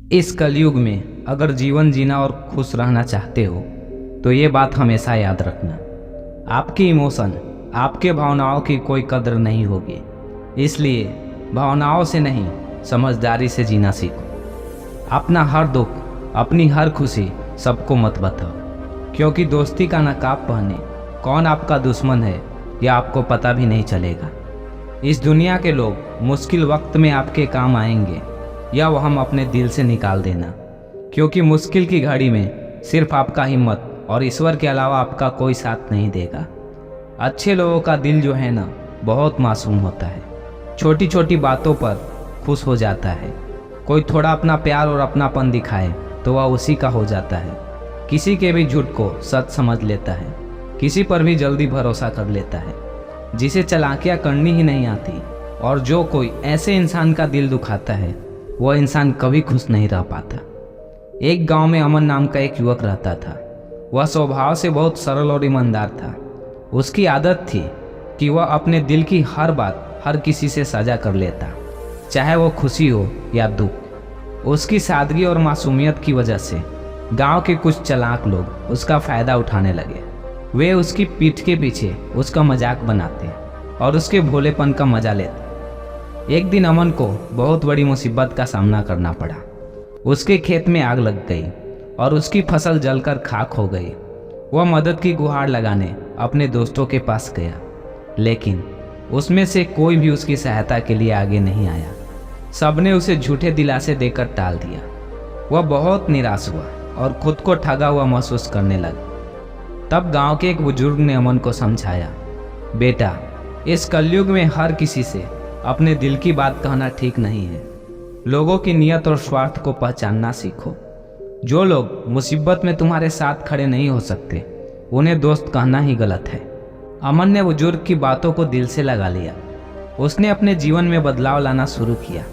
इस कलयुग में अगर जीवन जीना और खुश रहना चाहते हो तो ये बात हमेशा याद रखना, आपकी इमोशन, आपके भावनाओं की कोई कदर नहीं होगी। इसलिए भावनाओं से नहीं, समझदारी से जीना सीखो। अपना हर दुख, अपनी हर खुशी सबको मत बताओ, क्योंकि दोस्ती का नकाब पहने कौन आपका दुश्मन है यह आपको पता भी नहीं चलेगा। इस दुनिया के लोग मुश्किल वक्त में आपके काम आएंगे, यह वहम अपने दिल से निकाल देना, क्योंकि मुश्किल की घड़ी में सिर्फ आपका हिम्मत और ईश्वर के अलावा आपका कोई साथ नहीं देगा। अच्छे लोगों का दिल जो है ना, बहुत मासूम होता है, छोटी छोटी बातों पर खुश हो जाता है। कोई थोड़ा अपना प्यार और अपनापन दिखाए तो वह उसी का हो जाता है। किसी के भी झूठ को सच समझ लेता है, किसी पर भी जल्दी भरोसा कर लेता है। जिसे चालाकियाँ करनी ही नहीं आती और जो कोई ऐसे इंसान का दिल दुखाता है, वह इंसान कभी खुश नहीं रह पाता। एक गांव में अमन नाम का एक युवक रहता था। वह स्वभाव से बहुत सरल और ईमानदार था। उसकी आदत थी कि वह अपने दिल की हर बात हर किसी से साझा कर लेता, चाहे वो खुशी हो या दुख। उसकी सादगी और मासूमियत की वजह से गांव के कुछ चालाक लोग उसका फ़ायदा उठाने लगे। वे उसकी पीठ के पीछे उसका मजाक बनाते और उसके भोलेपन का मजा लेते। एक दिन अमन को बहुत बड़ी मुसीबत का सामना करना पड़ा। उसके खेत में आग लग गई और उसकी फसल जलकर खाक हो गई। वह मदद की गुहार लगाने अपने दोस्तों के पास गया, लेकिन उसमें से कोई भी उसकी सहायता के लिए आगे नहीं आया। सबने उसे झूठे दिलासे देकर टाल दिया। वह बहुत निराश हुआ और खुद को ठगा हुआ महसूस करने लगा। तब गांव के एक बुजुर्ग ने अमन को समझाया, बेटा, इस कलयुग में हर किसी से अपने दिल की बात कहना ठीक नहीं है। लोगों की नीयत और स्वार्थ को पहचानना सीखो। जो लोग मुसीबत में तुम्हारे साथ खड़े नहीं हो सकते, उन्हें दोस्त कहना ही गलत है। अमन ने बुजुर्ग की बातों को दिल से लगा लिया। उसने अपने जीवन में बदलाव लाना शुरू किया।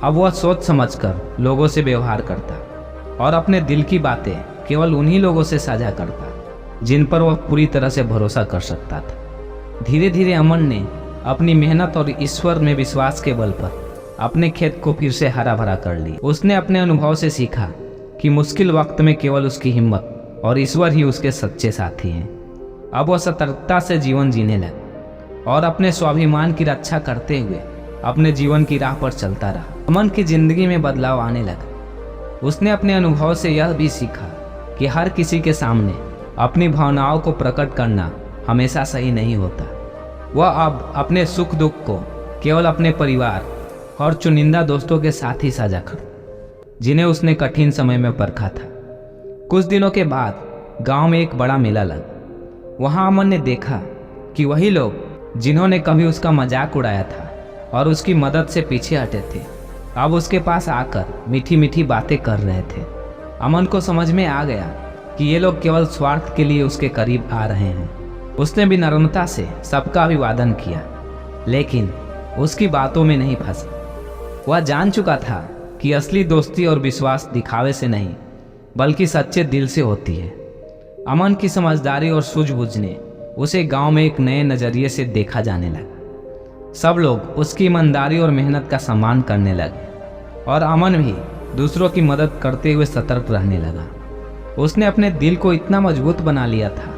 अब वह सोच समझकर लोगों से व्यवहार करता और अपने दिल की बातें केवल उन्हीं लोगों से साझा करता जिन पर वह पूरी तरह से भरोसा कर सकता था। धीरे धीरे अमन ने अपनी मेहनत और ईश्वर में विश्वास के बल पर अपने खेत को फिर से हरा भरा कर लिया। उसने अपने अनुभव से सीखा कि मुश्किल वक्त में केवल उसकी हिम्मत और ईश्वर ही उसके सच्चे साथी हैं। अब वह सतर्कता से जीवन जीने लगा और अपने स्वाभिमान की रक्षा करते हुए अपने जीवन की राह पर चलता रहा। अमन की जिंदगी में बदलाव आने लगा। उसने अपने अनुभव से यह भी सीखा कि हर किसी के सामने अपनी भावनाओं को प्रकट करना हमेशा सही नहीं होता। वह अब अपने सुख दुख को केवल अपने परिवार और चुनिंदा दोस्तों के साथ ही साझा कर, जिन्हें उसने कठिन समय में परखा था। कुछ दिनों के बाद गांव में एक बड़ा मेला लगा। वहां अमन ने देखा कि वही लोग जिन्होंने कभी उसका मजाक उड़ाया था और उसकी मदद से पीछे हटे थे, अब उसके पास आकर मीठी मीठी बातें कर रहे थे। अमन को समझ में आ गया कि ये लोग केवल स्वार्थ के लिए उसके करीब आ रहे हैं। उसने भी नम्रता से सबका अभिवादन किया, लेकिन उसकी बातों में नहीं फंसा। वह जान चुका था कि असली दोस्ती और विश्वास दिखावे से नहीं, बल्कि सच्चे दिल से होती है। अमन की समझदारी और सूझबूझ ने उसे गांव में एक नए नज़रिए से देखा जाने लगा। सब लोग उसकी ईमानदारी और मेहनत का सम्मान करने लगे और अमन भी दूसरों की मदद करते हुए सतर्क रहने लगा। उसने अपने दिल को इतना मजबूत बना लिया था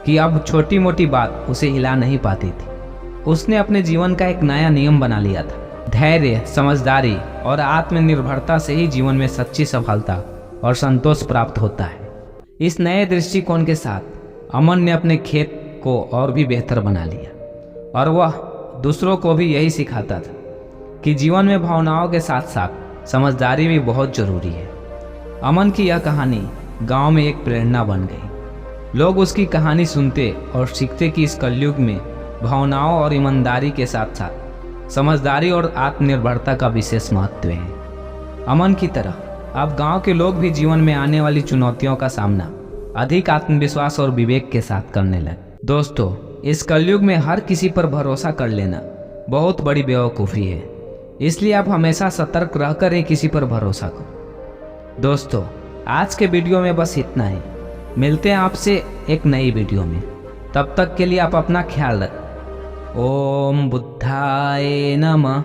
कि अब छोटी मोटी बात उसे हिला नहीं पाती थी। उसने अपने जीवन का एक नया नियम बना लिया था, धैर्य, समझदारी और आत्मनिर्भरता से ही जीवन में सच्ची सफलता और संतोष प्राप्त होता है। इस नए दृष्टिकोण के साथ अमन ने अपने खेत को और भी बेहतर बना लिया और वह दूसरों को भी यही सिखाता था कि जीवन में भावनाओं के साथ साथ समझदारी भी बहुत जरूरी है। अमन की यह कहानी गांव में एक प्रेरणा बन गई। लोग उसकी कहानी सुनते और सीखते कि इस कलयुग में भावनाओं और ईमानदारी के साथ साथ समझदारी और आत्मनिर्भरता का विशेष महत्व है। अमन की तरह अब गांव के लोग भी जीवन में आने वाली चुनौतियों का सामना अधिक आत्मविश्वास और विवेक के साथ करने लगे। दोस्तों, इस कलयुग में हर किसी पर भरोसा कर लेना बहुत बड़ी बेवकूफ़ी है, इसलिए आप हमेशा सतर्क रहकर ही किसी पर भरोसा करो। दोस्तों, आज के वीडियो में बस इतना ही। मिलते हैं आपसे एक नई वीडियो में। तब तक के लिए आप अपना ख्याल रखें। ओम बुद्धाय नमः।